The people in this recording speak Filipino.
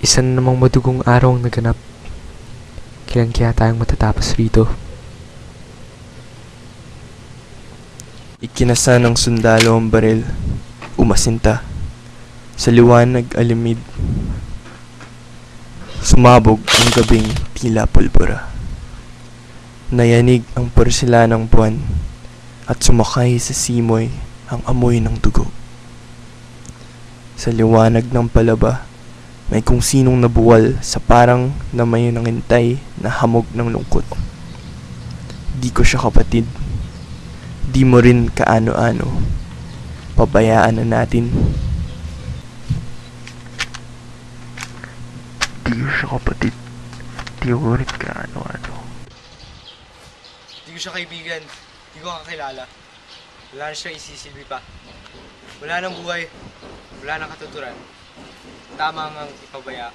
Isa na namang madugong araw ang naganap. Kailan kaya tayong matatapos rito? Ikinasa ng sundalo ang baril. Umasinta. Sa liwanag alimid. Sumabog ang gabing tila pulbura. Nayanig ang porselanang buwan at sumakay sa simoy ang amoy ng dugo. Sa liwanag ng palaba, may kung sinong nabuwal sa parang na may nangintay na hamog ng lungkot. Di ko siya kapatid. Di mo rin kaano-ano. Pabayaan na natin. Di ko siya kapatid. Di mo rin kaano-ano. Di ko siya kaibigan. Di ko kakilala. Wala na siya isisilbi pa. Wala nang buhay. Wala nang katuturan. Tama ngang ipabaya.